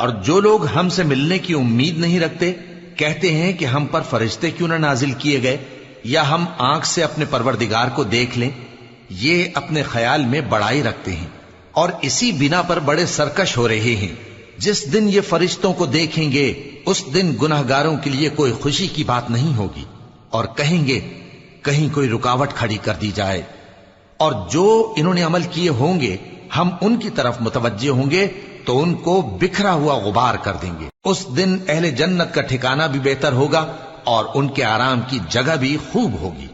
اور جو لوگ ہم سے ملنے کی امید نہیں رکھتے کہتے ہیں کہ ہم پر فرشتے کیوں نہ نازل کیے گئے یا ہم آنکھ سے اپنے پروردگار کو دیکھ لیں. یہ اپنے خیال میں بڑائی رکھتے ہیں اور اسی بنا پر بڑے سرکش ہو رہے ہیں. جس دن یہ فرشتوں کو دیکھیں گے اس دن گناہگاروں کے لیے کوئی خوشی کی بات نہیں ہوگی اور کہیں گے کہیں کوئی رکاوٹ کھڑی کر دی جائے. اور جو انہوں نے عمل کیے ہوں گے ہم ان کی طرف متوجہ ہوں گے تو ان کو بکھرا ہوا غبار کر دیں گے. اس دن اہل جنت کا ٹھکانہ بھی بہتر ہوگا اور ان کے آرام کی جگہ بھی خوب ہوگی.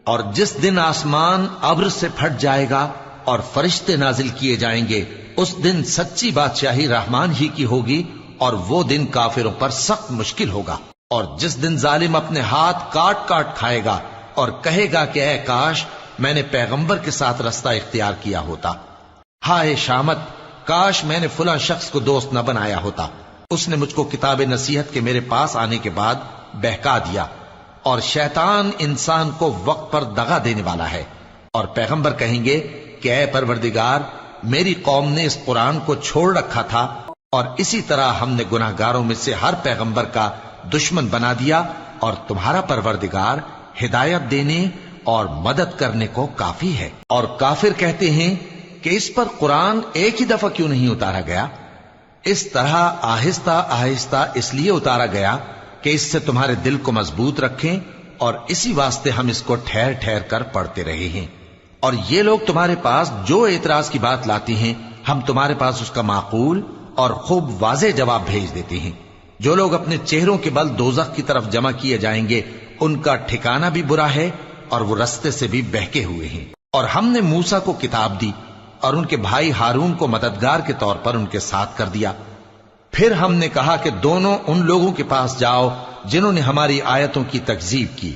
اور جس دن آسمان ابر سے پھٹ جائے گا اور فرشتے نازل کیے جائیں گے اس دن سچی بادشاہی رحمان ہی کی ہوگی اور وہ دن کافروں پر سخت مشکل ہوگا. اور جس دن ظالم اپنے ہاتھ کاٹ کاٹ کھائے گا اور کہے گا کہ اے کاش میں نے پیغمبر کے ساتھ رستہ اختیار کیا ہوتا. ہائے شامت، کاش میں نے فلاں شخص کو دوست نہ بنایا ہوتا. اس نے مجھ کو کتاب نصیحت کے میرے پاس آنے کے بعد بہکا دیا. اور شیطان انسان کو وقت پر دغا دینے والا ہے. اور پیغمبر کہیں گے کہ اے پروردگار، میری قوم نے اس قرآن کو چھوڑ رکھا تھا اور اسی طرح ہم نے گناہگاروں میں سے ہر پیغمبر کا دشمن بنا دیا اور تمہارا پروردگار ہدایت دینے اور مدد کرنے کو کافی ہے. اور کافر کہتے ہیں کہ اس پر قرآن ایک ہی دفعہ کیوں نہیں اتارا گیا؟ اس طرح آہستہ آہستہ اس لیے اتارا گیا کہ اس سے تمہارے دل کو مضبوط رکھیں اور اسی واسطے ہم اس کو ٹھہر ٹھہر کر پڑھتے رہے ہیں. اور یہ لوگ تمہارے پاس جو اعتراض کی بات لاتی ہیں ہم تمہارے پاس اس کا معقول اور خوب واضح جواب بھیج دیتے ہیں. جو لوگ اپنے چہروں کے بل دوزخ کی طرف جمع کیے جائیں گے ان کا ٹھکانہ بھی برا ہے اور وہ رستے سے بھی بہکے ہوئے ہیں. اور ہم نے موسیٰ کو کتاب دی اور ان کے بھائی ہارون کو مددگار کے طور پر ان کے ساتھ کر دیا. پھر ہم نے کہا کہ دونوں ان لوگوں کے پاس جاؤ جنہوں نے ہماری آیتوں کی تکذیب کی.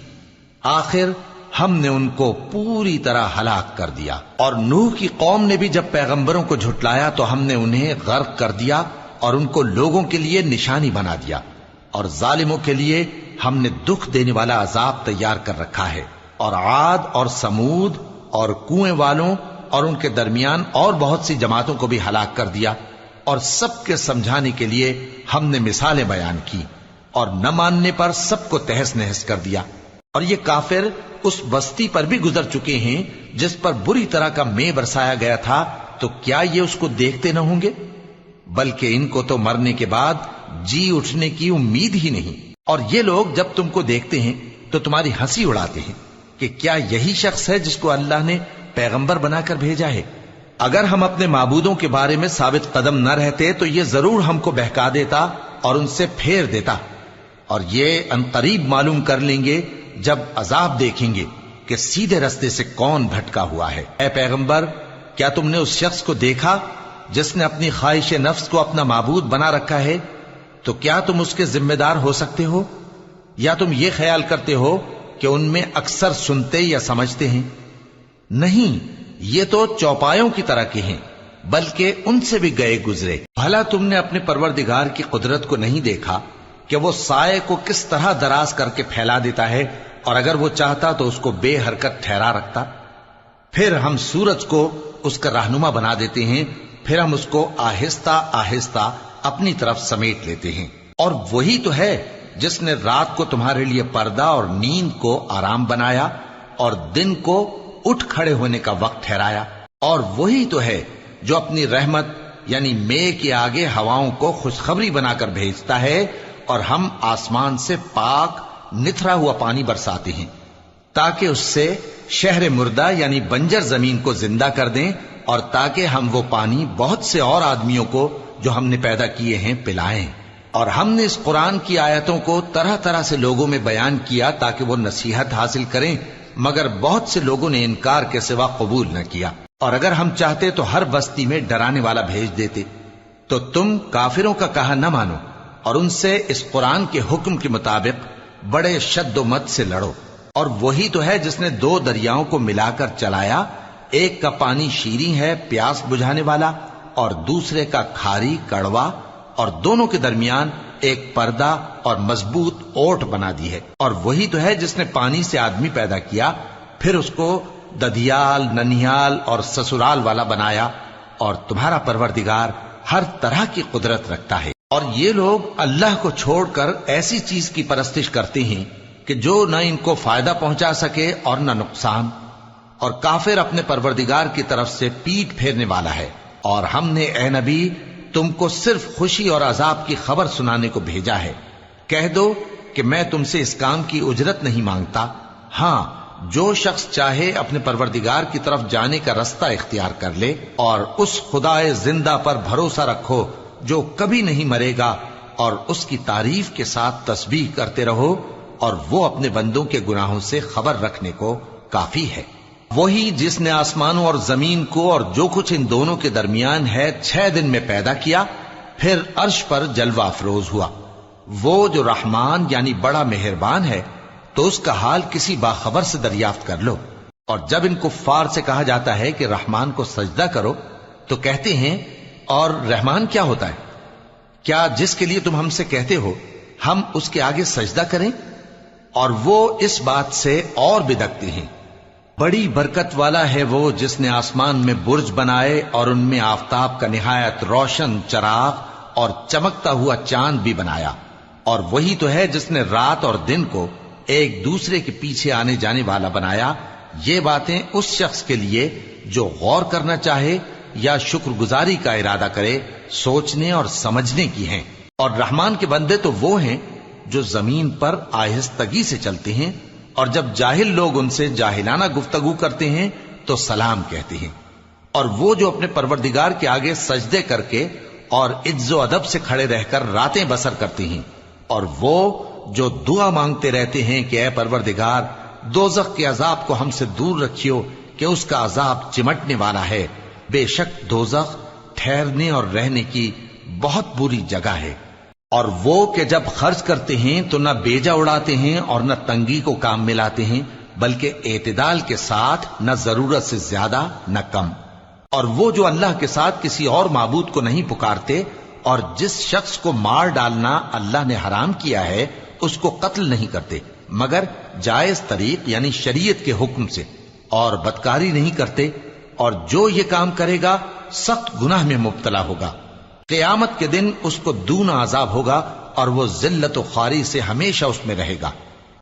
آخر ہم نے ان کو پوری طرح ہلاک کر دیا. اور نوح کی قوم نے بھی جب پیغمبروں کو جھٹلایا تو ہم نے انہیں غرق کر دیا اور ان کو لوگوں کے لیے نشانی بنا دیا. اور ظالموں کے لیے ہم نے دکھ دینے والا عذاب تیار کر رکھا ہے. اور عاد اور سمود اور کنویں والوں اور ان کے درمیان اور بہت سی جماعتوں کو بھی ہلاک کر دیا. اور سب کے سمجھانے کے لیے ہم نے مثالیں بیان کی اور نہ ماننے پر سب کو تہس نہس کر دیا. اور یہ کافر اس بستی پر بھی گزر چکے ہیں جس پر بری طرح کا مے برسایا گیا تھا، تو کیا یہ اس کو دیکھتے نہ ہوں گے؟ بلکہ ان کو تو مرنے کے بعد جی اٹھنے کی امید ہی نہیں. اور یہ لوگ جب تم کو دیکھتے ہیں تو تمہاری ہنسی اڑاتے ہیں کہ کیا یہی شخص ہے جس کو اللہ نے پیغمبر بنا کر بھیجا ہے؟ اگر ہم اپنے معبودوں کے بارے میں ثابت قدم نہ رہتے تو یہ ضرور ہم کو بہکا دیتا اور ان سے پھیر دیتا. اور یہ انقریب معلوم کر لیں گے جب عذاب دیکھیں گے کہ سیدھے رستے سے کون بھٹکا ہوا ہے. اے پیغمبر، کیا تم نے اس شخص کو دیکھا جس نے اپنی خواہش نفس کو اپنا معبود بنا رکھا ہے؟ تو کیا تم اس کے ذمہ دار ہو سکتے ہو؟ یا تم یہ خیال کرتے ہو کہ ان میں اکثر سنتے یا سمجھتے ہیں؟ نہیں، یہ تو چوپایوں کی طرح کے ہیں، بلکہ ان سے بھی گئے گزرے. بھلا تم نے اپنے پروردگار کی قدرت کو نہیں دیکھا کہ وہ سائے کو کس طرح دراز کر کے پھیلا دیتا ہے اور اگر وہ چاہتا تو اس کو بے حرکت ٹھہرا رکھتا؟ پھر ہم سورج کو اس کا رہنما بنا دیتے ہیں، پھر ہم اس کو آہستہ آہستہ اپنی طرف سمیٹ لیتے ہیں. اور وہی تو ہے جس نے رات کو تمہارے لیے پردہ اور نیند کو آرام بنایا اور دن کو اٹھ کھڑے ہونے کا وقت ٹھہرایا. اور وہی تو ہے جو اپنی رحمت یعنی مے کے آگے ہواؤں کو خوشخبری بنا کر بھیجتا ہے اور ہم آسمان سے پاک نتھرا ہوا پانی برساتے ہیں تاکہ اس سے شہر مردہ یعنی بنجر زمین کو زندہ کر دیں اور تاکہ ہم وہ پانی بہت سے اور آدمیوں کو جو ہم نے پیدا کیے ہیں پلائیں. اور ہم نے اس قرآن کی آیتوں کو طرح طرح سے لوگوں میں بیان کیا تاکہ وہ نصیحت حاصل کریں، مگر بہت سے لوگوں نے انکار کے سوا قبول نہ کیا. اور اگر ہم چاہتے تو ہر بستی میں ڈرانے والا بھیج دیتے. تو تم کافروں کا کہا نہ مانو اور ان سے اس قرآن کے حکم کے مطابق بڑے شد و مت سے لڑو. اور وہی تو ہے جس نے دو دریاؤں کو ملا کر چلایا، ایک کا پانی شیریں ہے پیاس بجھانے والا اور دوسرے کا کھاری کڑوا، اور دونوں کے درمیان ایک پردہ اور مضبوط اوٹ بنا دی ہے. اور وہی تو ہے جس نے پانی سے آدمی پیدا کیا، پھر اس کو ددیال، ننیال اور سسرال والا بنایا. اور تمہارا پروردگار ہر طرح کی قدرت رکھتا ہے. اور یہ لوگ اللہ کو چھوڑ کر ایسی چیز کی پرستش کرتے ہیں کہ جو نہ ان کو فائدہ پہنچا سکے اور نہ نقصان، اور کافر اپنے پروردگار کی طرف سے پیٹ پھیرنے والا ہے۔ اور ہم نے اے نبی تم کو صرف خوشی اور عذاب کی خبر سنانے کو بھیجا ہے۔ کہہ دو کہ میں تم سے اس کام کی اجرت نہیں مانگتا، ہاں جو شخص چاہے اپنے پروردگار کی طرف جانے کا رستہ اختیار کر لے، اور اس خدائے زندہ پر بھروسہ رکھو جو کبھی نہیں مرے گا، اور اس کی تعریف کے ساتھ تسبیح کرتے رہو، اور وہ اپنے بندوں کے گناہوں سے خبر رکھنے کو کافی ہے۔ وہی جس نے آسمانوں اور زمین کو اور جو کچھ ان دونوں کے درمیان ہے 6 دن میں پیدا کیا، پھر عرش پر جلوہ افروز ہوا۔ وہ جو رحمان یعنی بڑا مہربان ہے، تو اس کا حال کسی باخبر سے دریافت کر لو۔ اور جب ان کفار سے کہا جاتا ہے کہ رحمان کو سجدہ کرو، تو کہتے ہیں اور رحمان کیا ہوتا ہے؟ کیا جس کے لیے تم ہم سے کہتے ہو ہم اس کے آگے سجدہ کریں؟ اور وہ اس بات سے اور بدکتے ہیں۔ بڑی برکت والا ہے وہ جس نے آسمان میں برج بنائے اور ان میں آفتاب کا نہایت روشن چراغ اور چمکتا ہوا چاند بھی بنایا۔ اور وہی تو ہے جس نے رات اور دن کو ایک دوسرے کے پیچھے آنے جانے والا بنایا۔ یہ باتیں اس شخص کے لیے جو غور کرنا چاہے یا شکر گزاری کا ارادہ کرے سوچنے اور سمجھنے کی ہیں۔ اور رحمان کے بندے تو وہ ہیں جو زمین پر آہستگی سے چلتے ہیں، اور جب جاہل لوگ ان سے جاہلانہ گفتگو کرتے ہیں تو سلام کہتے ہیں۔ اور وہ جو اپنے پروردگار کے آگے سجدے کر کے اور عز و ادب سے کھڑے رہ کر راتیں بسر کرتے ہیں، اور وہ جو دعا مانگتے رہتے ہیں کہ اے پروردگار دوزخ کے عذاب کو ہم سے دور رکھیو کہ اس کا عذاب چمٹنے والا ہے۔ بے شک دوزخ ٹھہرنے اور رہنے کی بہت بری جگہ ہے۔ اور وہ کہ جب خرچ کرتے ہیں تو نہ بیجا اڑاتے ہیں اور نہ تنگی کو کام میں لاتے ہیں، بلکہ اعتدال کے ساتھ، نہ ضرورت سے زیادہ نہ کم۔ اور وہ جو اللہ کے ساتھ کسی اور معبود کو نہیں پکارتے، اور جس شخص کو مار ڈالنا اللہ نے حرام کیا ہے اس کو قتل نہیں کرتے مگر جائز طریق یعنی شریعت کے حکم سے، اور بدکاری نہیں کرتے، اور جو یہ کام کرے گا سخت گناہ میں مبتلا ہوگا۔ قیامت کے دن اس کو دونا عذاب ہوگا، اور وہ ذلت و خواری سے ہمیشہ اس میں رہے گا۔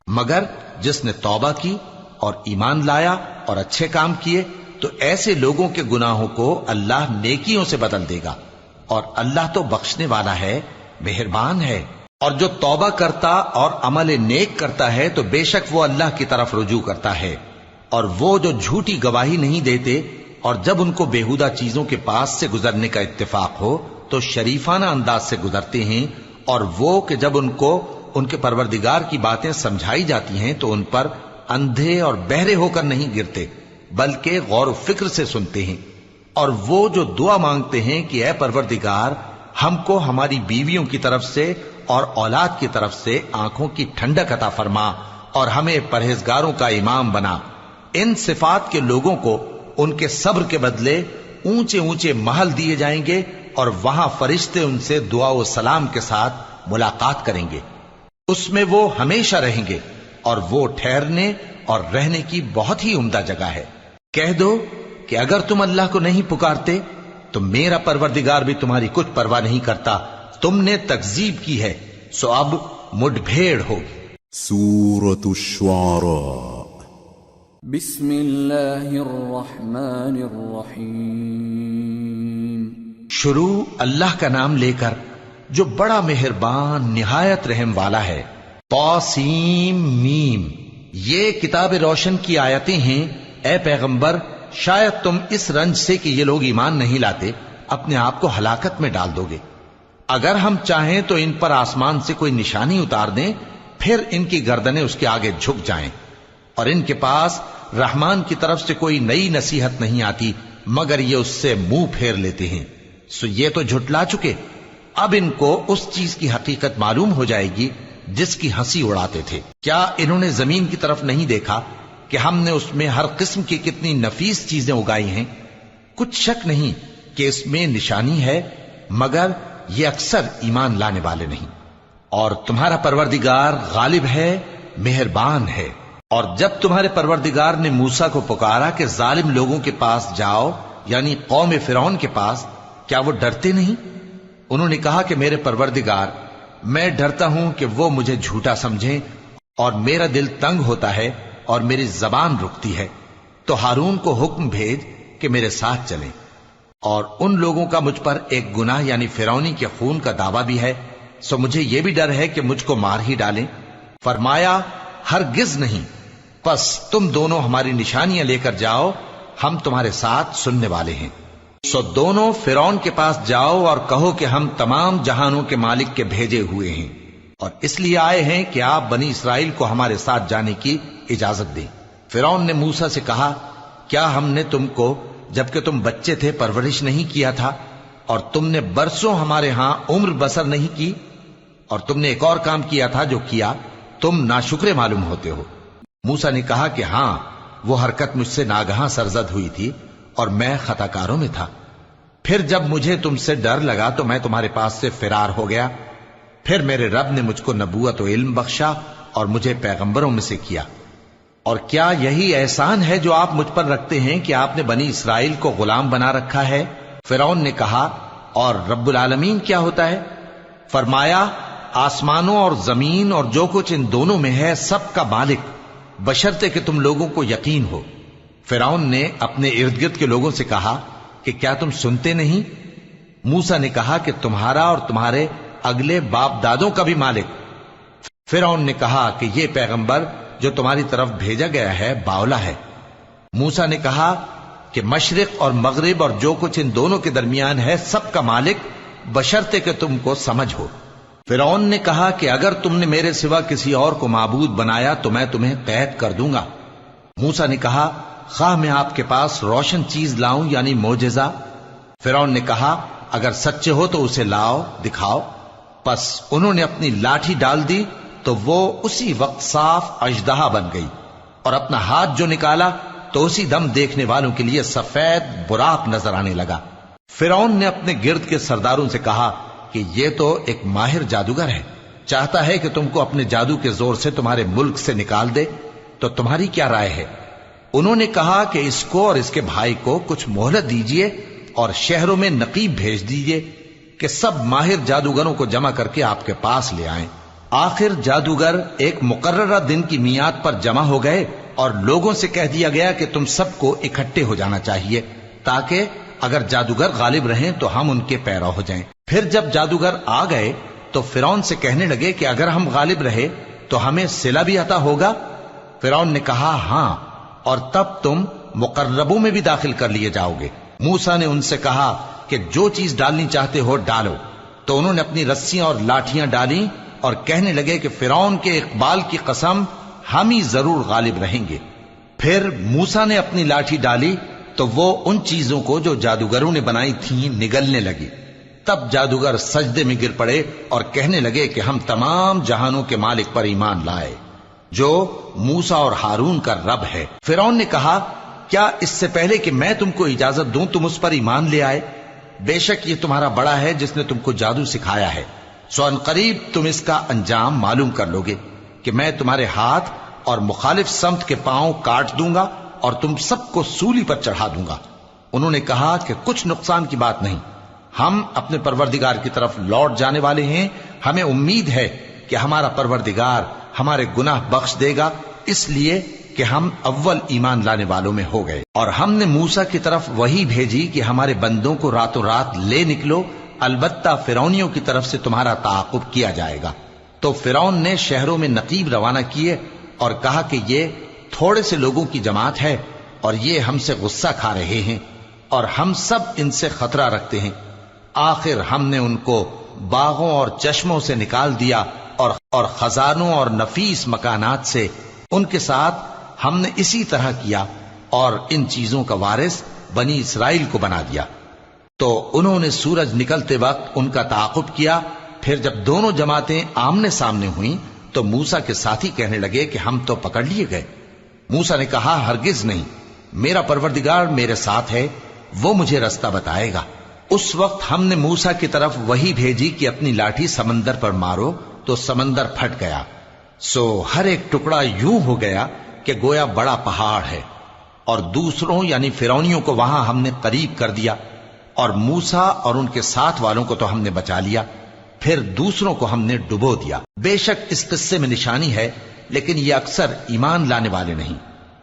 مگر جس نے توبہ کی اور ایمان لایا اور اچھے کام کیے تو ایسے لوگوں کے گناہوں کو اللہ نیکیوں سے بدل دے گا، اور اللہ تو بخشنے والا ہے، مہربان ہے۔ اور جو توبہ کرتا اور عمل نیک کرتا ہے تو بے شک وہ اللہ کی طرف رجوع کرتا ہے۔ اور وہ جو جھوٹی گواہی نہیں دیتے، اور جب ان کو بےہودہ چیزوں کے پاس سے گزرنے کا اتفاق ہو تو شریفانہ انداز سے گزرتے ہیں، اور وہ کہ جب ان کو ان کے پروردگار کی باتیں سمجھائی جاتی ہیں تو ان پر اندھے اور بہرے ہو کر نہیں گرتے بلکہ غور و فکر سے سنتے ہیں۔ اور وہ جو دعا مانگتے ہیں کہ اے پروردگار ہم کو ہماری بیویوں کی طرف سے اور اولاد کی طرف سے آنکھوں کی ٹھنڈک عطا فرما، اور ہمیں پرہیزگاروں کا امام بنا۔ ان صفات کے لوگوں کو ان کے صبر کے بدلے اونچے اونچے محل دیے جائیں گے، اور وہاں فرشتے ان سے دعا و سلام کے ساتھ ملاقات کریں گے۔ اس میں وہ ہمیشہ رہیں گے، اور وہ ٹھہرنے اور رہنے کی بہت ہی عمدہ جگہ ہے۔ کہہ دو کہ اگر تم اللہ کو نہیں پکارتے تو میرا پروردگار بھی تمہاری کچھ پرواہ نہیں کرتا۔ تم نے تکذیب کی ہے سو اب مڈ بھیڑ ہوگی۔ سورة الشعراء بسم اللہ الرحمن الرحیم۔ شروع اللہ کا نام لے کر جو بڑا مہربان نہایت رحم والا ہے۔ طاسیم میم، یہ کتاب روشن کی آیتیں ہیں۔ اے پیغمبر شاید تم اس رنج سے کہ یہ لوگ ایمان نہیں لاتے اپنے آپ کو ہلاکت میں ڈال دو گے۔ اگر ہم چاہیں تو ان پر آسمان سے کوئی نشانی اتار دیں، پھر ان کی گردنیں اس کے آگے جھک جائیں، اور ان کے پاس رحمان کی طرف سے کوئی نئی نصیحت نہیں آتی مگر یہ اس سے منہ پھیر لیتے ہیں۔ سو یہ تو جھٹلا چکے، اب ان کو اس چیز کی حقیقت معلوم ہو جائے گی جس کی ہنسی اڑاتے تھے۔ کیا انہوں نے زمین کی طرف نہیں دیکھا کہ ہم نے اس میں ہر قسم کی کتنی نفیس چیزیں اگائی ہیں؟ کچھ شک نہیں کہ اس میں نشانی ہے، مگر یہ اکثر ایمان لانے والے نہیں۔ اور تمہارا پروردگار غالب ہے، مہربان ہے۔ اور جب تمہارے پروردگار نے موسیٰ کو پکارا کہ ظالم لوگوں کے پاس جاؤ، یعنی قوم فرعون کے پاس، کیا وہ ڈرتے نہیں؟ انہوں نے کہا کہ میرے پروردگار، میں ڈرتا ہوں کہ وہ مجھے جھوٹا سمجھیں، اور میرا دل تنگ ہوتا ہے اور میری زبان رکتی ہے، تو ہارون کو حکم بھیج کہ میرے ساتھ چلیں۔ اور ان لوگوں کا مجھ پر ایک گناہ یعنی فرعونی کے خون کا دعویٰ بھی ہے، سو مجھے یہ بھی ڈر ہے کہ مجھ کو مار ہی ڈالیں۔ فرمایا ہرگز نہیں، پس تم دونوں ہماری نشانیاں لے کر جاؤ، ہم تمہارے ساتھ سننے والے ہیں۔ سو دونوں فرعون کے پاس جاؤ اور کہو کہ ہم تمام جہانوں کے مالک کے بھیجے ہوئے ہیں، اور اس لیے آئے ہیں کہ آپ بنی اسرائیل کو ہمارے ساتھ جانے کی اجازت دیں۔ فرعون نے موسیٰ سے کہا، کیا ہم نے تم کو جبکہ تم بچے تھے پرورش نہیں کیا تھا، اور تم نے برسوں ہمارے ہاں عمر بسر نہیں کی؟ اور تم نے ایک اور کام کیا تھا جو کیا، تم ناشکرے معلوم ہوتے ہو۔ موسیٰ نے کہا کہ ہاں، وہ حرکت مجھ سے ناگہاں سرزد ہوئی تھی اور میں خطا کاروں میں تھا۔ پھر جب مجھے تم سے ڈر لگا تو میں تمہارے پاس سے فرار ہو گیا۔ پھر میرے رب نے مجھ کو نبوت و علم بخشا اور مجھے پیغمبروں میں سے کیا۔ اور کیا یہی احسان ہے جو آپ مجھ پر رکھتے ہیں کہ آپ نے بنی اسرائیل کو غلام بنا رکھا ہے؟ فرعون نے کہا، اور رب العالمین کیا ہوتا ہے؟ فرمایا، آسمانوں اور زمین اور جو کچھ ان دونوں میں ہے سب کا مالک، بشرطے کہ تم لوگوں کو یقین ہو۔ فرعون نے اپنے ارد گرد کے لوگوں سے کہا کہ کیا تم سنتے نہیں؟ موسیٰ نے کہا کہ تمہارا اور تمہارے اگلے باپ دادوں کا بھی مالک۔ فرعون نے کہا کہ یہ پیغمبر جو تمہاری طرف بھیجا گیا ہے باولا ہے۔ موسیٰ نے کہا کہ مشرق اور مغرب اور جو کچھ ان دونوں کے درمیان ہے سب کا مالک، بشرطے کہ تم کو سمجھ ہو۔ فرعون نے کہا کہ اگر تم نے میرے سوا کسی اور کو معبود بنایا تو میں تمہیں قید کر دوں گا۔ موسیٰ نے کہا، خواہ میں آپ کے پاس روشن چیز لاؤں یعنی معجزہ؟ فرعون نے کہا، اگر سچے ہو تو اسے لاؤ، دکھاؤ۔ پس انہوں نے اپنی لاٹھی ڈال دی تو وہ اسی وقت صاف اژدہا بن گئی، اور اپنا ہاتھ جو نکالا تو اسی دم دیکھنے والوں کے لیے سفید براق نظر آنے لگا۔ فرعون نے اپنے گرد کے سرداروں سے کہا کہ یہ تو ایک ماہر جادوگر ہے، چاہتا ہے کہ تم کو اپنے جادو کے زور سے تمہارے ملک سے نکال دے، تو تمہاری کیا رائے ہے؟ انہوں نے کہا کہ اس کو اور اس کے بھائی کو کچھ مہلت دیجئے اور شہروں میں نقیب بھیج دیجئے کہ سب ماہر جادوگروں کو جمع کر کے آپ کے پاس لے آئیں۔ آخر جادوگر ایک مقررہ دن کی میعاد پر جمع ہو گئے اور لوگوں سے کہہ دیا گیا کہ تم سب کو اکٹھے ہو جانا چاہیے، تاکہ اگر جادوگر غالب رہیں تو ہم ان کے پیرو ہو جائیں۔ پھر جب جادوگر آ گئے تو فرعون سے کہنے لگے کہ اگر ہم غالب رہے تو ہمیں صلہ بھی عطا ہوگا؟ فرعون نے کہا، ہاں، اور تب تم مقربوں میں بھی داخل کر لیے جاؤ گے۔ موسیٰ نے ان سے کہا کہ جو چیز ڈالنی چاہتے ہو ڈالو، تو انہوں نے اپنی رسیاں اور لاٹھیاں ڈالیں اور کہنے لگے کہ فرعون کے اقبال کی قسم، ہم ہی ضرور غالب رہیں گے۔ پھر موسیٰ نے اپنی لاٹھی ڈالی تو وہ ان چیزوں کو جو جادوگروں نے بنائی تھیں نگلنے لگی۔ تب جادوگر سجدے میں گر پڑے اور کہنے لگے کہ ہم تمام جہانوں کے مالک پر ایمان لائے، جو موسیٰ اور ہارون کا رب ہے۔ فرعون نے کہا، کیا اس سے پہلے کہ میں تم کو اجازت دوں تم اس پر ایمان لے آئے؟ بے شک یہ تمہارا بڑا ہے جس نے تم کو جادو سکھایا ہے، سو ان قریب تم اس کا انجام معلوم کر لو گے کہ میں تمہارے ہاتھ اور مخالف سمت کے پاؤں کاٹ دوں گا اور تم سب کو سولی پر چڑھا دوں گا۔ انہوں نے کہا کہ کچھ نقصان کی بات نہیں، ہم اپنے پروردگار کی طرف لوٹ جانے والے ہیں، ہمیں امید ہے کہ ہمارا پروردگار ہمارے گناہ بخش دے گا، اس لیے کہ ہم اول ایمان لانے والوں میں ہو گئے۔ اور ہم نے موسیٰ کی طرف وحی بھیجی کہ ہمارے بندوں کو راتوں رات لے نکلو، البتہ فرعونیوں کی طرف سے تمہارا تعاقب کیا جائے گا۔ تو فرعون نے شہروں میں نقیب روانہ کیے اور کہا کہ یہ تھوڑے سے لوگوں کی جماعت ہے اور یہ ہم سے غصہ کھا رہے ہیں اور ہم سب ان سے خطرہ رکھتے ہیں۔ آخر ہم نے ان کو باغوں اور چشموں سے نکال دیا اور خزانوں اور نفیس مکانات سے، ان کے ساتھ ہم نے اسی طرح کیا اور ان چیزوں کا وارث بنی اسرائیل کو بنا دیا۔ تو انہوں نے سورج نکلتے وقت ان کا تعاقب کیا۔ پھر جب دونوں جماعتیں آمنے سامنے ہوئیں تو موسیٰ کے ساتھی کہنے لگے کہ ہم تو پکڑ لیے گئے۔ موسیٰ نے کہا، ہرگز نہیں، میرا پروردگار میرے ساتھ ہے، وہ مجھے رستہ بتائے گا۔ اس وقت ہم نے موسیٰ کی طرف وحی بھیجی کہ اپنی لاٹھی سمندر پر مارو، تو سمندر پھٹ گیا، سو ہر ایک ٹکڑا یوں ہو گیا کہ گویا بڑا پہاڑ ہے، اور دوسروں یعنی فرعونیوں کو وہاں ہم نے قریب کر دیا۔ اور موسیٰ اور ان کے ساتھ والوں کو تو ہم نے بچا لیا، پھر دوسروں کو ہم نے ڈبو دیا۔ بے شک اس قصے میں نشانی ہے، لیکن یہ اکثر ایمان لانے والے نہیں،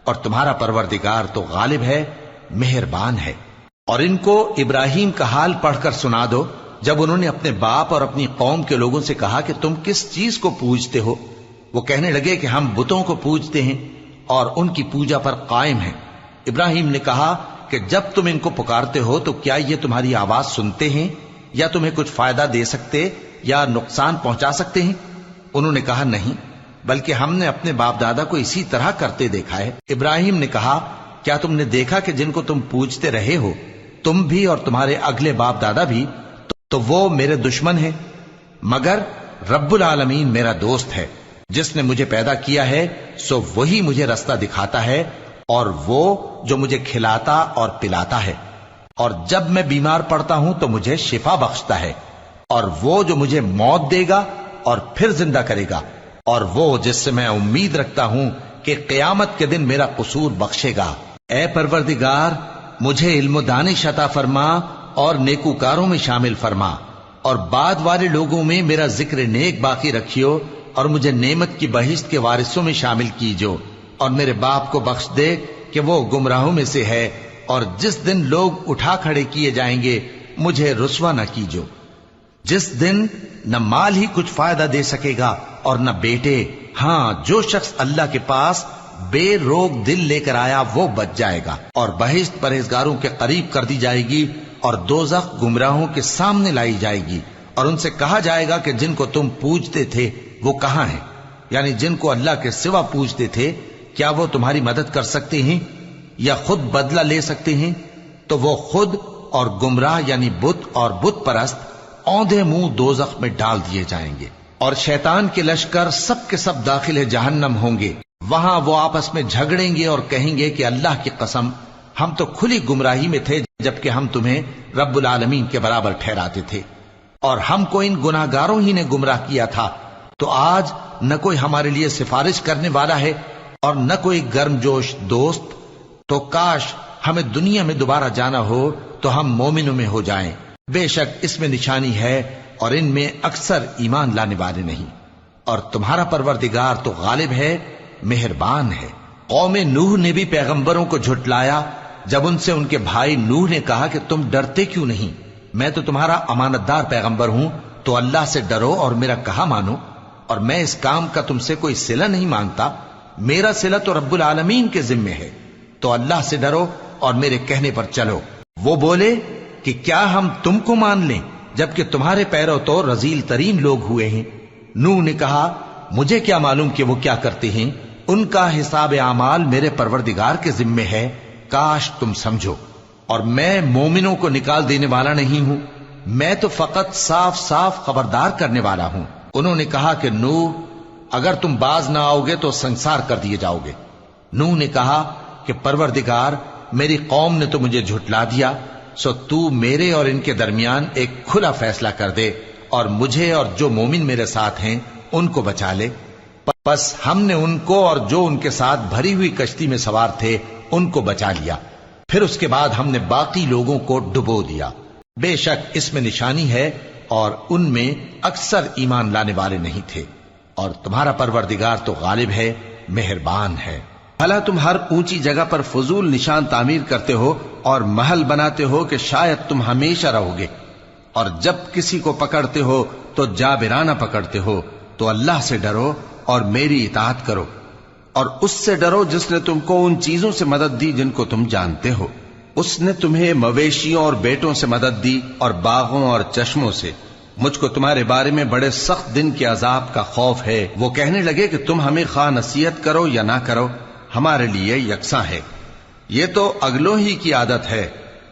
اور تمہارا پروردگار تو غالب ہے، مہربان ہے۔ اور ان کو ابراہیم کا حال پڑھ کر سنا دو جب انہوں نے اپنے باپ اور اپنی قوم کے لوگوں سے کہا کہ تم کس چیز کو پوجتے ہو؟ وہ کہنے لگے کہ ہم بتوں کو پوجتے ہیں اور ان کی پوجا پر قائم ہیں۔ ابراہیم نے کہا کہ جب تم ان کو پکارتے ہو تو کیا یہ تمہاری آواز سنتے ہیں یا تمہیں کچھ فائدہ دے سکتے یا نقصان پہنچا سکتے ہیں؟ انہوں نے کہا نہیں، بلکہ ہم نے اپنے باپ دادا کو اسی طرح کرتے دیکھا ہے۔ ابراہیم نے کہا کیا تم نے دیکھا کہ جن کو تم پوجتے رہے ہو، تم بھی اور تمہارے اگلے باپ دادا بھی، تو وہ میرے دشمن ہیں، مگر رب العالمین میرا دوست ہے۔ جس نے مجھے پیدا کیا ہے سو وہی مجھے رستہ دکھاتا ہے، اور وہ جو مجھے کھلاتا اور پلاتا ہے، اور جب میں بیمار پڑتا ہوں تو مجھے شفا بخشتا ہے، اور وہ جو مجھے موت دے گا اور پھر زندہ کرے گا، اور وہ جس سے میں امید رکھتا ہوں کہ قیامت کے دن میرا قصور بخشے گا۔ اے پروردگار، مجھے علم و دانش عطا فرما اور نیکوکاروں میں شامل فرما، اور بعد والے لوگوں میں میرا ذکر نیک باقی رکھیو، اور مجھے نعمت کی بہشت کے وارثوں میں شامل کیجو، اور میرے باپ کو بخش دے کہ وہ گمراہوں میں سے ہے، اور جس دن لوگ اٹھا کھڑے کیے جائیں گے مجھے رسوا نہ کیجو، جس دن نہ مال ہی کچھ فائدہ دے سکے گا اور نہ بیٹے، ہاں جو شخص اللہ کے پاس بے روک دل لے کر آیا وہ بچ جائے گا، اور بہشت پرہیزگاروں کے قریب کر دی جائے گی، اور دوزخ گمراہوں کے سامنے لائی جائے گی، اور ان سے کہا جائے گا کہ جن کو تم پوجتے تھے وہ کہاں ہیں؟ یعنی جن کو اللہ کے سوا پوجتے تھے، کیا وہ تمہاری مدد کر سکتے ہیں یا خود بدلہ لے سکتے ہیں؟ تو وہ خود اور گمراہ یعنی بت اور بت پرست اوندھے منہ دوزخ میں ڈال دیے جائیں گے، اور شیطان کے لشکر سب کے سب داخل جہنم ہوں گے۔ وہاں وہ آپس میں جھگڑیں گے اور کہیں گے کہ اللہ کی قسم ہم تو کھلی گمراہی میں تھے جبکہ ہم تمہیں رب العالمین کے برابر ٹھہراتے تھے، اور ہم کو ان گناہگاروں ہی نے گمراہ کیا تھا، تو آج نہ کوئی ہمارے لیے سفارش کرنے والا ہے اور نہ کوئی گرم جوش دوست، تو کاش ہمیں دنیا میں دوبارہ جانا ہو تو ہم مومنوں میں ہو جائیں۔ بے شک اس میں نشانی ہے اور ان میں اکثر ایمان لانے والے نہیں، اور تمہارا پروردگار تو غالب ہے، مہربان ہے۔ قوم نوح نے بھی پیغمبروں کو جھٹلایا جب ان سے ان کے بھائی نوح نے کہا کہ تم ڈرتے کیوں نہیں؟ میں تو تمہارا امانت دار پیغمبر ہوں، تو اللہ سے ڈرو اور میرا کہا مانو، اور میں اس کام کا تم سے کوئی صلہ نہیں مانگتا، میرا صلہ تو رب العالمین کے ذمے ہے، تو اللہ سے ڈرو اور میرے کہنے پر چلو۔ وہ بولے کہ کیا ہم تم کو مان لیں جبکہ تمہارے پیرو تو رذیل ترین لوگ ہوئے ہیں؟ نوح نے کہا مجھے کیا معلوم کہ وہ کیا کرتے ہیں، ان کا حساب اعمال میرے پروردگار کے ذمے ہے، کاش تم سمجھو۔ اور میں مومنوں کو نکال دینے والا نہیں ہوں، میں تو فقط صاف صاف خبردار کرنے والا ہوں۔ انہوں نے کہا کہ نوح اگر تم باز نہ آؤ گے تو سنسار کر دیے جاؤ گے۔ نوح نے کہا کہ پروردگار، میری قوم نے تو مجھے جھٹلا دیا، سو تو میرے اور ان کے درمیان ایک کھلا فیصلہ کر دے، اور مجھے اور جو مومن میرے ساتھ ہیں ان کو بچا لے۔ بس ہم نے ان کو اور جو ان کے ساتھ بھری ہوئی کشتی میں سوار تھے ان کو بچا لیا، پھر اس کے بعد ہم نے باقی لوگوں کو ڈبو دیا۔ بے شک اس میں نشانی ہے اور ان میں اکثر ایمان لانے والے نہیں تھے، اور تمہارا پروردگار تو غالب ہے، مہربان ہے۔ بھلا تم ہر اونچی جگہ پر فضول نشان تعمیر کرتے ہو اور محل بناتے ہو کہ شاید تم ہمیشہ رہو گے، اور جب کسی کو پکڑتے ہو تو جابرانہ پکڑتے ہو، تو اللہ سے ڈرو اور میری اطاعت کرو، اور اس سے ڈرو جس نے تم کو ان چیزوں سے مدد دی جن کو تم جانتے ہو۔ اس نے تمہیں مویشیوں اور بیٹوں سے مدد دی اور باغوں اور چشموں سے۔ مجھ کو تمہارے بارے میں بڑے سخت دن کے عذاب کا خوف ہے۔ وہ کہنے لگے کہ تم ہمیں خواہ نصیحت کرو یا نہ کرو، ہمارے لیے یکساں ہے، یہ تو اگلوں ہی کی عادت ہے،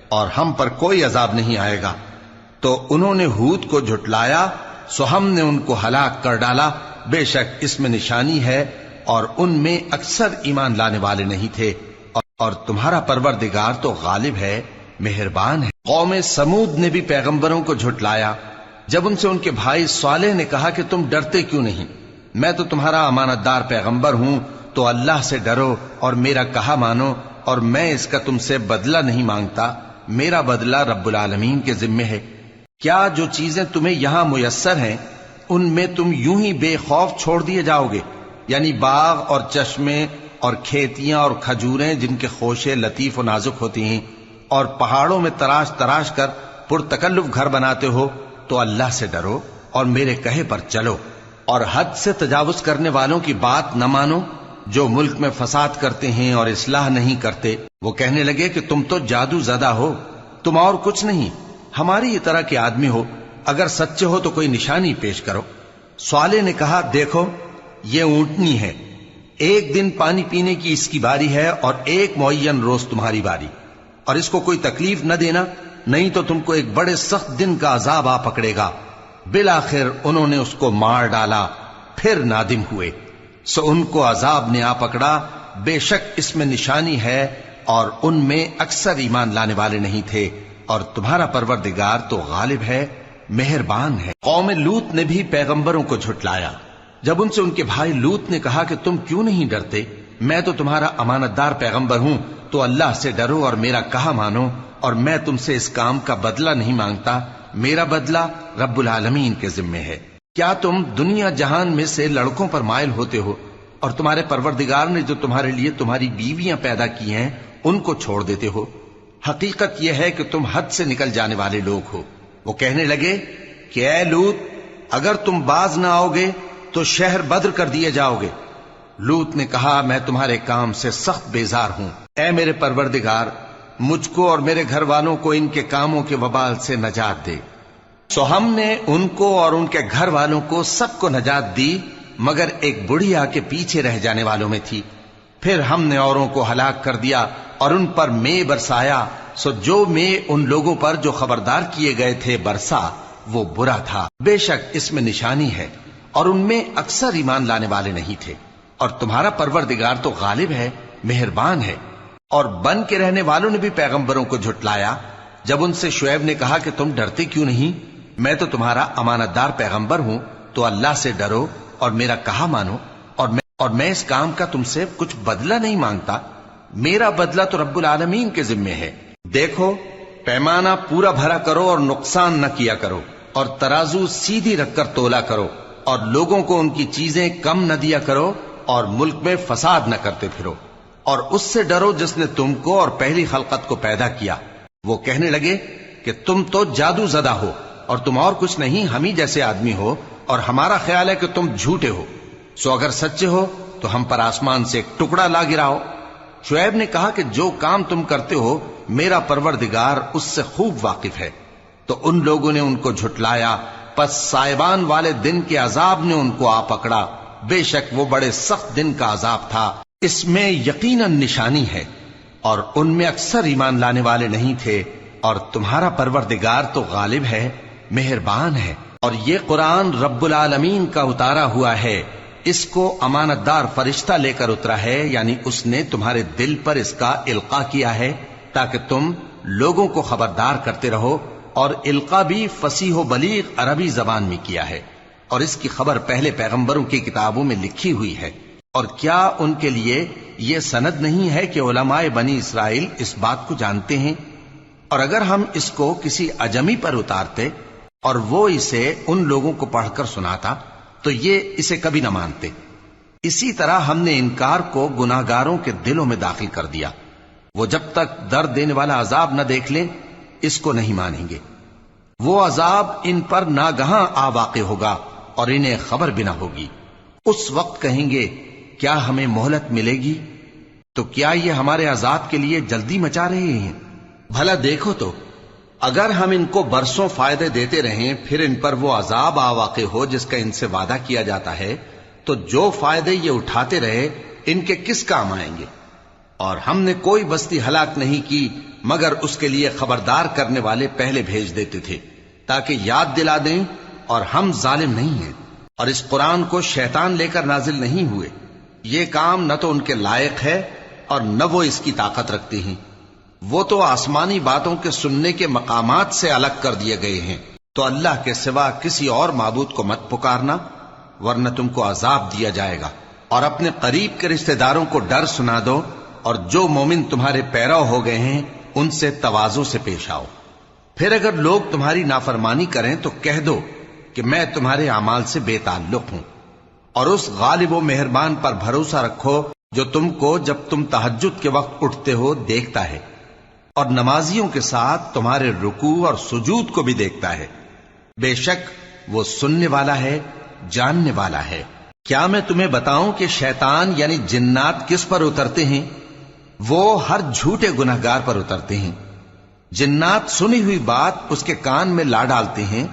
اور ہم پر کوئی عذاب نہیں آئے گا۔ تو انہوں نے ہود کو جھٹلایا، سو ہم نے ان کو ہلاک کر ڈالا۔ بے شک اس میں نشانی ہے اور ان میں اکثر ایمان لانے والے نہیں تھے، اور تمہارا پروردگار تو غالب ہے، مہربان ہے۔ قوم سمود نے بھی پیغمبروں کو جھٹلایا جب ان سے ان کے بھائی صالح نے کہا کہ تم ڈرتے کیوں نہیں؟ میں تو تمہارا امانت دار پیغمبر ہوں، تو اللہ سے ڈرو اور میرا کہا مانو، اور میں اس کا تم سے بدلہ نہیں مانگتا، میرا بدلہ رب العالمین کے ذمے ہے۔ کیا جو چیزیں تمہیں یہاں میسر ہیں ان میں تم یوں ہی بے خوف چھوڑ دیے جاؤ گے؟ یعنی باغ اور چشمے اور کھیتیاں اور کھجوریں جن کے خوشے لطیف و نازک ہوتی ہیں، اور پہاڑوں میں تراش تراش کر پرتکلف گھر بناتے ہو، تو اللہ سے ڈرو اور میرے کہے پر چلو، اور حد سے تجاوز کرنے والوں کی بات نہ مانو جو ملک میں فساد کرتے ہیں اور اصلاح نہیں کرتے۔ وہ کہنے لگے کہ تم تو جادو زدہ ہو، تم اور کچھ نہیں، ہماری یہ طرح کے آدمی ہو، اگر سچے ہو تو کوئی نشانی پیش کرو۔ صالح نے کہا دیکھو یہ اونٹنی ہے، ایک دن پانی پینے کی اس کی باری ہے اور ایک معین روز تمہاری باری، اور اس کو کوئی تکلیف نہ دینا، نہیں تو تم کو ایک بڑے سخت دن کا عذاب آ پکڑے گا۔ بالآخر انہوں نے اس کو مار ڈالا، پھر نادم ہوئے، سو ان کو عذاب نے آ پکڑا، بے شک اس میں نشانی ہے اور ان میں اکثر ایمان لانے والے نہیں تھے، اور تمہارا پروردگار تو غالب ہے، مہربان ہے۔ قوم لوط نے بھی پیغمبروں کو جھٹلایا۔ جب ان سے ان کے بھائی لوط نے کہا کہ تم کیوں نہیں ڈرتے، میں تو تمہارا امانت دار پیغمبر ہوں، تو اللہ سے ڈرو اور میرا کہا مانو، اور میں تم سے اس کام کا بدلہ نہیں مانگتا، میرا بدلہ رب العالمین کے ذمے ہے۔ کیا تم دنیا جہان میں سے لڑکوں پر مائل ہوتے ہو، اور تمہارے پروردگار نے جو تمہارے لیے تمہاری بیویاں پیدا کی ہیں ان کو چھوڑ دیتے ہو؟ حقیقت یہ ہے کہ تم حد سے نکل جانے والے لوگ ہو۔ وہ کہنے لگے کہ اے لوط، اگر تم باز نہ آؤ گے تو شہر بدر کر دیے جاؤ گے۔ لوط نے کہا میں تمہارے کام سے سخت بیزار ہوں، اے میرے پروردگار مجھ کو اور میرے گھر والوں کو ان کے کاموں کے وبال سے نجات دے۔ سو ہم نے ان کو اور ان کے گھر والوں کو سب کو نجات دی، مگر ایک بڑھیا کے پیچھے رہ جانے والوں میں تھی۔ پھر ہم نے اوروں کو ہلاک کر دیا اور ان پر مے برسایا، سو جو مے ان لوگوں پر جو خبردار کیے گئے تھے برسا وہ برا تھا۔ بے شک اس میں نشانی ہے اور ان میں اکثر ایمان لانے والے نہیں تھے، اور تمہارا پروردگار تو غالب ہے، مہربان ہے۔ اور بن کے رہنے والوں نے بھی پیغمبروں کو جھٹلایا۔ جب ان سے شعیب نے کہا کہ تم ڈرتے کیوں نہیں، میں تو تمہارا امانت دار پیغمبر ہوں، تو اللہ سے ڈرو اور میرا کہا مانو، اور میں اس کام کا تم سے کچھ بدلہ نہیں مانگتا، میرا بدلہ تو رب العالمین کے ذمے ہے۔ دیکھو پیمانہ پورا بھرا کرو اور نقصان نہ کیا کرو، اور ترازو سیدھی رکھ کر تولا کرو، اور لوگوں کو ان کی چیزیں کم نہ دیا کرو، اور ملک میں فساد نہ کرتے پھرو، اور اس سے ڈرو جس نے تم کو اور پہلی خلقت کو پیدا کیا۔ وہ کہنے لگے کہ تم تو جادو زدہ ہو، اور تم اور کچھ نہیں، ہم ہی جیسے آدمی ہو، اور ہمارا خیال ہے کہ تم جھوٹے ہو، سو اگر سچے ہو تو ہم پر آسمان سے ایک ٹکڑا لا گراؤ۔ شعیب نے کہا کہ جو کام تم کرتے ہو میرا پروردگار اس سے خوب واقف ہے۔ تو ان لوگوں نے ان کو جھٹلایا، پس سائبان والے دن کے عذاب نے ان کو آ پکڑا، بے شک وہ بڑے سخت دن کا عذاب تھا، اس میں یقیناً نشانی ہے، اور ان میں اکثر ایمان لانے والے نہیں تھے، اور تمہارا پروردگار تو غالب ہے، مہربان ہے۔ اور یہ قرآن رب العالمین کا اتارا ہوا ہے، اس کو امانت دار فرشتہ لے کر اترا ہے، یعنی اس نے تمہارے دل پر اس کا القاء کیا ہے تاکہ تم لوگوں کو خبردار کرتے رہو، اور القاء بھی فصیح و بلیغ عربی زبان میں کیا ہے، اور اس کی خبر پہلے پیغمبروں کی کتابوں میں لکھی ہوئی ہے۔ اور کیا ان کے لیے یہ سند نہیں ہے کہ علماء بنی اسرائیل اس بات کو جانتے ہیں؟ اور اگر ہم اس کو کسی اجمی پر اتارتے اور وہ اسے ان لوگوں کو پڑھ کر سناتا تو یہ اسے کبھی نہ مانتے۔ اسی طرح ہم نے انکار کو گناہگاروں کے دلوں میں داخل کر دیا، وہ جب تک درد دینے والا عذاب نہ دیکھ لیں اس کو نہیں مانیں گے۔ وہ عذاب ان پر ناگہاں آ واقع ہوگا اور انہیں خبر بھی نہ ہوگی۔ اس وقت کہیں گے کیا ہمیں مہلت ملے گی؟ تو کیا یہ ہمارے عذاب کے لیے جلدی مچا رہے ہیں؟ بھلا دیکھو تو اگر ہم ان کو برسوں فائدے دیتے رہیں پھر ان پر وہ عذاب آ واقع ہو جس کا ان سے وعدہ کیا جاتا ہے، تو جو فائدے یہ اٹھاتے رہے ان کے کس کام آئیں گے؟ اور ہم نے کوئی بستی ہلاک نہیں کی مگر اس کے لیے خبردار کرنے والے پہلے بھیج دیتے تھے تاکہ یاد دلا دیں، اور ہم ظالم نہیں ہیں۔ اور اس قرآن کو شیطان لے کر نازل نہیں ہوئے، یہ کام نہ تو ان کے لائق ہے اور نہ وہ اس کی طاقت رکھتے ہیں۔ وہ تو آسمانی باتوں کے سننے کے مقامات سے الگ کر دیے گئے ہیں۔ تو اللہ کے سوا کسی اور معبود کو مت پکارنا ورنہ تم کو عذاب دیا جائے گا۔ اور اپنے قریب کے رشتہ داروں کو ڈر سنا دو، اور جو مومن تمہارے پیرو ہو گئے ہیں ان سے تواضع سے پیش آؤ. پھر اگر لوگ تمہاری نافرمانی کریں تو کہہ دو کہ میں تمہارے اعمال سے بے تعلق ہوں، اور اس غالب و مہربان پر بھروسہ رکھو جو تم کو جب تم تہجد کے وقت اٹھتے ہو دیکھتا ہے، اور نمازیوں کے ساتھ تمہارے رکوع اور سجود کو بھی دیکھتا ہے. بے شک وہ سننے والا ہے، جاننے والا ہے. کیا میں تمہیں بتاؤں کہ شیطان یعنی جنات کس پر اترتے ہیں؟ وہ ہر جھوٹے گنہگار پر اترتے ہیں. جنات سنی ہوئی بات اس کے کان میں لا ڈالتے ہیں،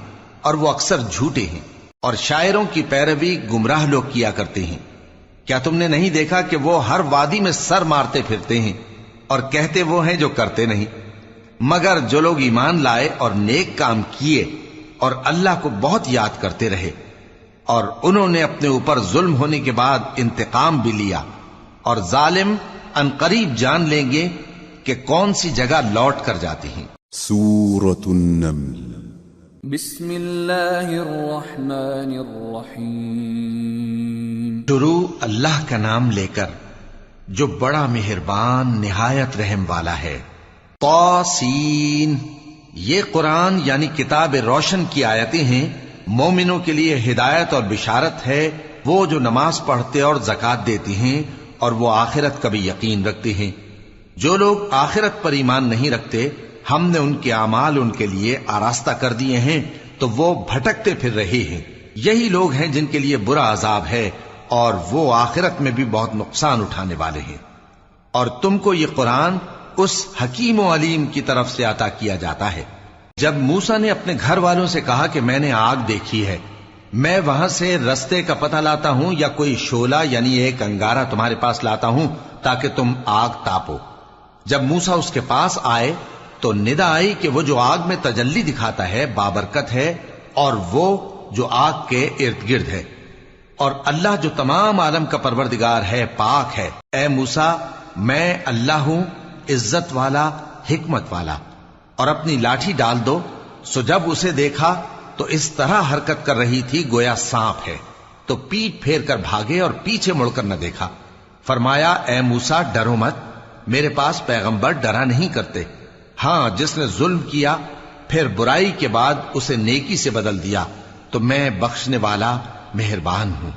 اور وہ اکثر جھوٹے ہیں، اور شاعروں کی پیروی گمراہ لوگ کیا کرتے ہیں. کیا تم نے نہیں دیکھا کہ وہ ہر وادی میں سر مارتے پھرتے ہیں، اور کہتے وہ ہیں جو کرتے نہیں؟ مگر جو لوگ ایمان لائے اور نیک کام کیے اور اللہ کو بہت یاد کرتے رہے، اور انہوں نے اپنے اوپر ظلم ہونے کے بعد انتقام بھی لیا، اور ظالم عنقریب جان لیں گے کہ کون سی جگہ لوٹ کر جاتے ہیں. سورة النمل. بسم اللہ الرحمن الرحیم. شروع اللہ کا نام لے کر جو بڑا مہربان نہایت رحم والا ہے. طاسین. یہ قرآن یعنی کتاب روشن کی آیتیں ہیں. مومنوں کے لیے ہدایت اور بشارت ہے، وہ جو نماز پڑھتے اور زکوٰۃ دیتے ہیں اور وہ آخرت کا بھی یقین رکھتے ہیں. جو لوگ آخرت پر ایمان نہیں رکھتے ہم نے ان کے اعمال ان کے لیے آراستہ کر دیے ہیں تو وہ بھٹکتے پھر رہے ہیں. یہی لوگ ہیں جن کے لیے برا عذاب ہے اور وہ آخرت میں بھی بہت نقصان اٹھانے والے ہیں. اور تم کو یہ قرآن اس حکیم و علیم کی طرف سے عطا کیا جاتا ہے. جب موسیٰ نے اپنے گھر والوں سے کہا کہ میں نے آگ دیکھی ہے، میں وہاں سے رستے کا پتہ لاتا ہوں یا کوئی شعلہ یعنی ایک انگارہ تمہارے پاس لاتا ہوں تاکہ تم آگ تاپو. جب موسیٰ اس کے پاس آئے تو ندا آئی کہ وہ جو آگ میں تجلی دکھاتا ہے بابرکت ہے، اور وہ جو آگ کے ارد گرد ہے، اور اللہ جو تمام عالم کا پروردگار ہے پاک ہے. اے موسیٰ، میں اللہ ہوں عزت والا حکمت والا. اور اپنی لاٹھی ڈال دو. سو جب اسے دیکھا تو اس طرح حرکت کر رہی تھی گویا سانپ ہے، تو پیٹ پھیر کر بھاگے اور پیچھے مڑ کر نہ دیکھا. فرمایا اے موسیٰ ڈرو مت، میرے پاس پیغمبر ڈرا نہیں کرتے. ہاں جس نے ظلم کیا پھر برائی کے بعد اسے نیکی سے بدل دیا تو میں بخشنے والا مہربان ہوں.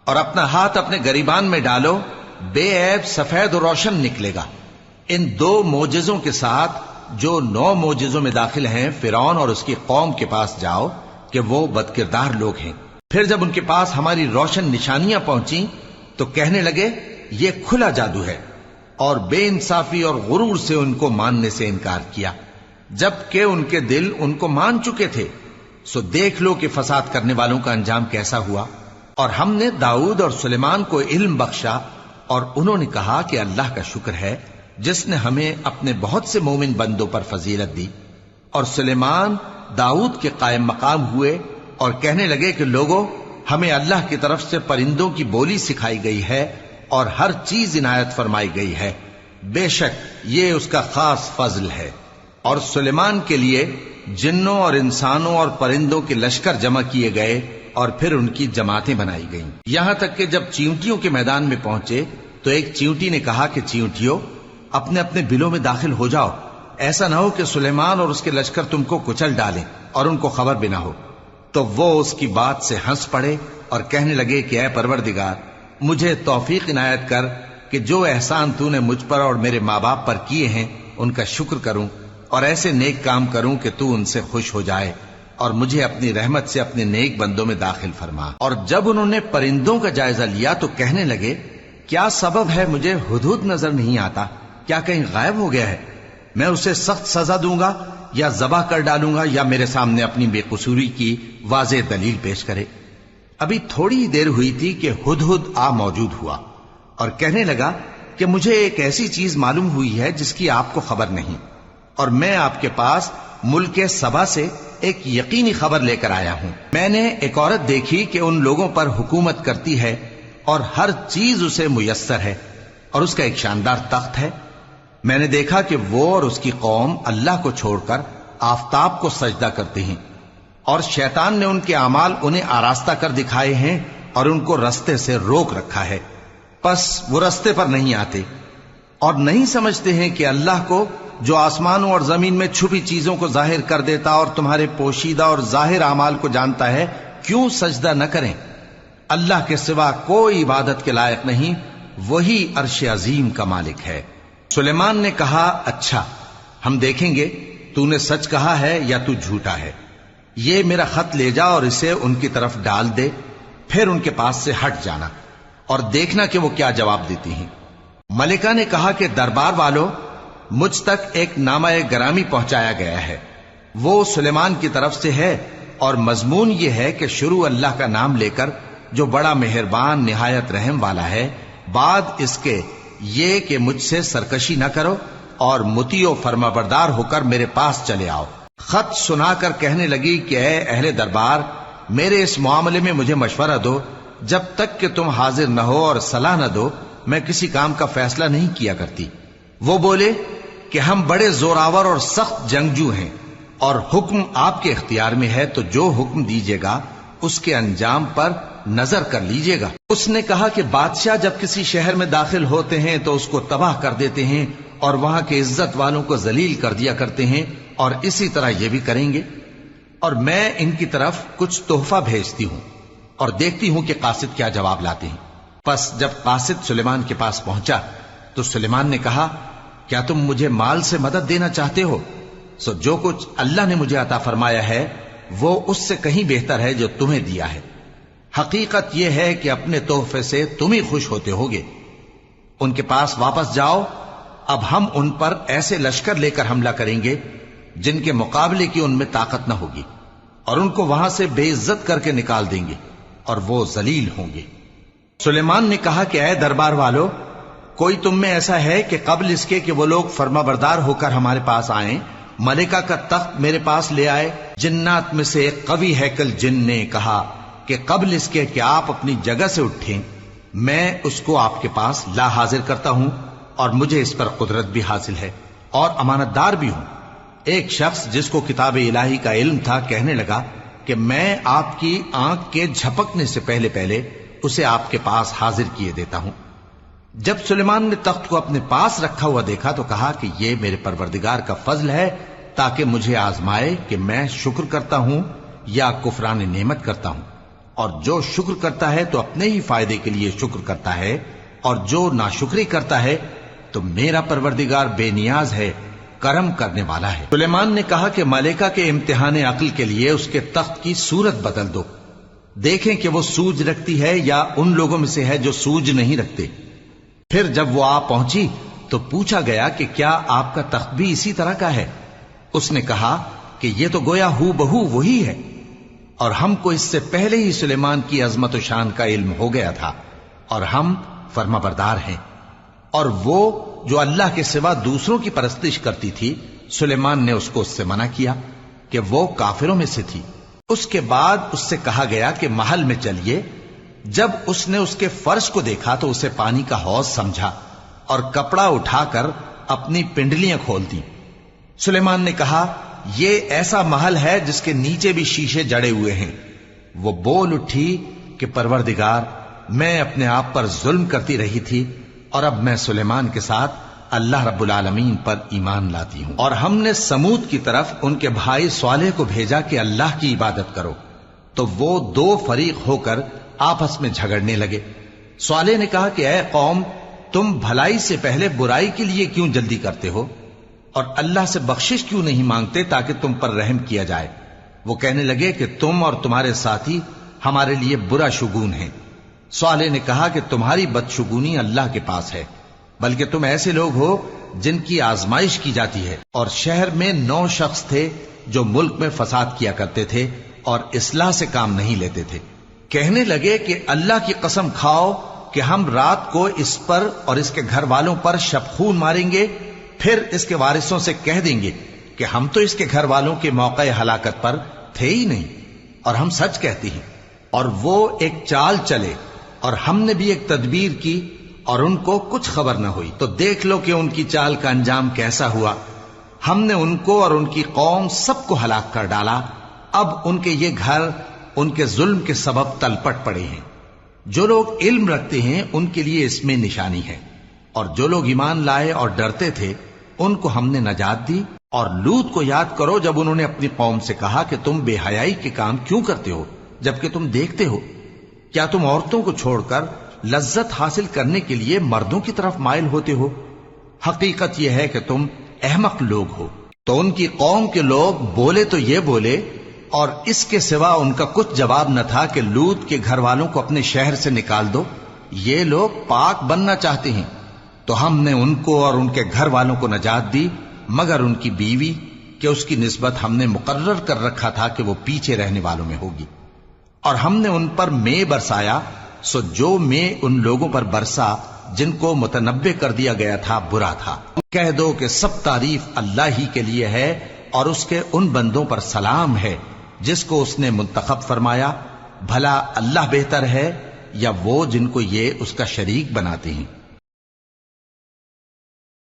اور اپنا ہاتھ اپنے گریبان میں ڈالو، بے عیب سفید و روشن نکلے گا. ان 2 معجزوں کے ساتھ جو 9 معجزوں میں داخل ہیں فرعون اور اس کی قوم کے پاس جاؤ کہ وہ بدکردار لوگ ہیں. پھر جب ان کے پاس ہماری روشن نشانیاں پہنچیں تو کہنے لگے یہ کھلا جادو ہے، اور بے انصافی اور غرور سے ان کو ماننے سے انکار کیا، جبکہ ان کے دل ان کو مان چکے تھے. سو دیکھ لو کہ فساد کرنے والوں کا انجام کیسا ہوا. اور ہم نے داؤد اور سلیمان کو علم بخشا، اور انہوں نے کہا کہ اللہ کا شکر ہے جس نے ہمیں اپنے بہت سے مومن بندوں پر فضیلت دی. اور سلیمان داؤد کے قائم مقام ہوئے اور کہنے لگے کہ لوگوں، ہمیں اللہ کی طرف سے پرندوں کی بولی سکھائی گئی ہے اور ہر چیز عنایت فرمائی گئی ہے، بے شک یہ اس کا خاص فضل ہے. اور سلیمان کے لیے جنوں اور انسانوں اور پرندوں کے لشکر جمع کیے گئے اور پھر ان کی جماعتیں بنائی گئیں، یہاں تک کہ جب چیونٹیوں کے میدان میں پہنچے تو ایک چیونٹی نے کہا کہ چیونٹیوں اپنے اپنے بلوں میں داخل ہو جاؤ، ایسا نہ ہو کہ سلیمان اور اس کے لشکر تم کو کچل ڈالیں اور ان کو خبر بھی نہ ہو. تو وہ اس کی بات سے ہنس پڑے اور کہنے لگے کہ اے پروردگار، مجھے توفیق عنایت کر کہ جو احسان تو نے مجھ پر اور میرے ماں باپ پر کیے ہیں ان کا شکر کروں اور ایسے نیک کام کروں کہ تو ان سے خوش ہو جائے، اور مجھے اپنی رحمت سے اپنے نیک بندوں میں داخل فرما. اور جب انہوں نے پرندوں کا جائزہ لیا تو کہنے لگے کیا سبب ہے مجھے ہدہد نظر نہیں آتا؟ کیا کہیں غائب ہو گیا ہے؟ میں اسے سخت سزا دوں گا یا ذبح کر ڈالوں گا یا میرے سامنے اپنی بے قصوری کی واضح دلیل پیش کرے. ابھی تھوڑی دیر ہوئی تھی کہ ہدہد آ موجود ہوا اور کہنے لگا کہ مجھے ایک ایسی چیز معلوم ہوئی ہے جس کی آپ کو خبر نہیں، اور میں آپ کے پاس ملک سبا سے ایک یقینی خبر لے کر آیا ہوں. میں نے ایک عورت دیکھی کہ ان لوگوں پر حکومت کرتی ہے اور ہر چیز اسے میسر ہے، اور اس کا ایک شاندار تخت ہے. میں نے دیکھا کہ وہ اور اس کی قوم اللہ کو چھوڑ کر آفتاب کو سجدہ کرتے ہیں، اور شیطان نے ان کے اعمال انہیں آراستہ کر دکھائے ہیں اور ان کو رستے سے روک رکھا ہے، پس وہ رستے پر نہیں آتے اور نہیں سمجھتے ہیں کہ اللہ کو جو آسمانوں اور زمین میں چھپی چیزوں کو ظاہر کر دیتا اور تمہارے پوشیدہ اور ظاہر اعمال کو جانتا ہے، کیوں سجدہ نہ کریں؟ اللہ کے سوا کوئی عبادت کے لائق نہیں، وہی عرش عظیم کا مالک ہے۔ سلیمان نے کہا، اچھا ہم دیکھیں گے تو نے سچ کہا ہے یا تو جھوٹا ہے۔ یہ میرا خط لے جا اور اسے ان کی طرف ڈال دے، پھر ان کے پاس سے ہٹ جانا اور دیکھنا کہ وہ کیا جواب دیتی ہیں۔ ملکہ نے کہا کہ دربار والو، مجھ تک ایک نامہ گرامی پہنچایا گیا ہے، وہ سلیمان کی طرف سے ہے، اور مضمون یہ ہے کہ شروع اللہ کا نام لے کر جو بڑا مہربان نہایت رحم والا ہے، بعد اس کے یہ کہ مجھ سے سرکشی نہ کرو اور مطیع و فرما بردار ہو کر میرے پاس چلے آؤ۔ خط سنا کر کہنے لگی کہ اے اہل دربار، میرے اس معاملے میں مجھے مشورہ دو، جب تک کہ تم حاضر نہ ہو اور صلاح نہ دو میں کسی کام کا فیصلہ نہیں کیا کرتی۔ وہ بولے کہ ہم بڑے زوراور اور سخت جنگجو ہیں، اور حکم آپ کے اختیار میں ہے، تو جو حکم دیجیے گا اس کے انجام پر نظر کر لیجیے گا۔ اس نے کہا کہ بادشاہ جب کسی شہر میں داخل ہوتے ہیں تو اس کو تباہ کر دیتے ہیں اور وہاں کے عزت والوں کو ذلیل کر دیا کرتے ہیں، اور اسی طرح یہ بھی کریں گے، اور میں ان کی طرف کچھ تحفہ بھیجتی ہوں اور دیکھتی ہوں کہ قاصد کیا جواب لاتے ہیں۔ پس جب قاصد سلیمان کے پاس پہنچا تو سلیمان نے کہا، کیا تم مجھے مال سے مدد دینا چاہتے ہو؟ سو جو کچھ اللہ نے مجھے عطا فرمایا ہے وہ اس سے کہیں بہتر ہے جو تمہیں دیا ہے۔ حقیقت یہ ہے کہ اپنے تحفے سے تم ہی خوش ہوتے ہوگے۔ ان کے پاس واپس جاؤ، اب ہم ان پر ایسے لشکر لے کر حملہ کریں گے جن کے مقابلے کی ان میں طاقت نہ ہوگی، اور ان کو وہاں سے بے عزت کر کے نکال دیں گے اور وہ ذلیل ہوں گے۔ سلیمان نے کہا کہ اے دربار والو، کوئی تم میں ایسا ہے کہ قبل اس کے کہ وہ لوگ فرما بردار ہو کر ہمارے پاس آئیں، ملکہ کا تخت میرے پاس لے آئے؟ جنات میں سے ایک قوی ہیکل جن نے کہا کہ قبل اس کے کہ آپ اپنی جگہ سے اٹھیں میں اس کو آپ کے پاس لا حاضر کرتا ہوں، اور مجھے اس پر قدرت بھی حاصل ہے اور امانت دار بھی ہوں۔ ایک شخص جس کو کتاب الہی کا علم تھا کہنے لگا کہ میں آپ کی آنکھ کے جھپکنے سے پہلے پہلے اسے آپ کے پاس حاضر کیے دیتا ہوں۔ جب سلیمان نے تخت کو اپنے پاس رکھا ہوا دیکھا تو کہا کہ یہ میرے پروردگار کا فضل ہے تاکہ مجھے آزمائے کہ میں شکر کرتا ہوں یا کفران نعمت کرتا ہوں، اور جو شکر کرتا ہے تو اپنے ہی فائدے کے لیے شکر کرتا ہے، اور جو ناشکری کرتا ہے تو میرا پروردگار بے نیاز ہے، کرم کرنے والا ہے۔ سلیمان نے کہا کہ ملکہ کے امتحان عقل کے لیے اس کے تخت کی صورت بدل دو، دیکھیں کہ وہ سوج رکھتی ہے یا ان لوگوں میں سے ہے جو سوج نہیں رکھتے۔ پھر جب وہ آ پہنچی تو پوچھا گیا کہ کیا آپ کا تخت بھی اسی طرح کا ہے؟ اس نے کہا کہ یہ تو گویا ہو بہو وہی ہے، اور ہم کو اس سے پہلے ہی سلیمان کی عظمت و شان کا علم ہو گیا تھا، اور ہم فرما بردار ہیں۔ اور وہ جو اللہ کے سوا دوسروں کی پرستش کرتی تھی، سلیمان نے اس کو اس سے منع کیا کہ وہ کافروں میں سے تھی۔ اس کے بعد اس سے کہا گیا کہ محل میں چلیے۔ جب اس نے اس کے فرش کو دیکھا تو اسے پانی کا حوض سمجھا اور کپڑا اٹھا کر اپنی پنڈلیاں کھول دی۔ سلیمان نے کہا، یہ ایسا محل ہے جس کے نیچے بھی شیشے جڑے ہوئے ہیں۔ وہ بول اٹھی کہ پروردگار، میں اپنے آپ پر ظلم کرتی رہی تھی، اور اب میں سلیمان کے ساتھ اللہ رب العالمین پر ایمان لاتی ہوں۔ اور ہم نے سمود کی طرف ان کے بھائی صالح کو بھیجا کہ اللہ کی عبادت کرو، تو وہ دو فریق ہو کر آپس میں جھگڑنے لگے۔ صالح نے کہا کہ اے قوم، تم بھلائی سے پہلے برائی کے لیے کیوں جلدی کرتے ہو، اور اللہ سے بخشش کیوں نہیں مانگتے تاکہ تم پر رحم کیا جائے؟ وہ کہنے لگے کہ تم اور تمہارے ساتھی ہمارے لیے برا شگون ہیں۔ صالح نے کہا کہ تمہاری بدشگونی اللہ کے پاس ہے، بلکہ تم ایسے لوگ ہو جن کی آزمائش کی جاتی ہے۔ اور شہر میں 9 شخص تھے جو ملک میں فساد کیا کرتے تھے اور اصلاح سے کام نہیں لیتے تھے۔ کہنے لگے کہ اللہ کی قسم کھاؤ کہ ہم رات کو اس پر اور اس کے گھر والوں پر شبخون ماریں گے، پھر اس کے وارثوں سے کہہ دیں گے کہ ہم تو اس کے گھر والوں کے موقع ہلاکت پر تھے ہی نہیں، اور ہم سچ کہتے ہیں۔ اور وہ ایک چال چلے، اور ہم نے بھی ایک تدبیر کی، اور ان کو کچھ خبر نہ ہوئی۔ تو دیکھ لو کہ ان کی چال کا انجام کیسا ہوا۔ ہم نے ان کو اور ان کی قوم سب کو ہلاک کر ڈالا۔ اب ان کے یہ گھر ان کے ظلم کے سبب تلپٹ پڑے ہیں۔ جو لوگ علم رکھتے ہیں ان کے لیے اس میں نشانی ہے، اور جو لوگ ایمان لائے اور ڈرتے تھے ان کو ہم نے نجات دی. اور لوط کو یاد کرو جب انہوں نے اپنی قوم سے کہا کہ تم بے حیائی کے کام کیوں کرتے ہو جبکہ تم دیکھتے ہو؟ کیا تم عورتوں کو چھوڑ کر لذت حاصل کرنے کے لیے مردوں کی طرف مائل ہوتے ہو؟ حقیقت یہ ہے کہ تم احمق لوگ ہو. تو ان کی قوم کے لوگ بولے تو یہ بولے، اور اس کے سوا ان کا کچھ جواب نہ تھا کہ لوط کے گھر والوں کو اپنے شہر سے نکال دو، یہ لوگ پاک بننا چاہتے ہیں. تو ہم نے ان کو اور ان کے گھر والوں کو نجات دی مگر ان کی بیوی کہ اس کی نسبت ہم نے مقرر کر رکھا تھا کہ وہ پیچھے رہنے والوں میں ہوگی. اور ہم نے ان پر مے برسایا، سو جو مے ان لوگوں پر برسا جن کو متنبع کر دیا گیا تھا برا تھا. کہہ دو کہ سب تعریف اللہ ہی کے لیے ہے اور اس کے ان بندوں پر سلام ہے جس کو اس نے منتخب فرمایا. بھلا اللہ بہتر ہے یا وہ جن کو یہ اس کا شریک بناتے ہیں؟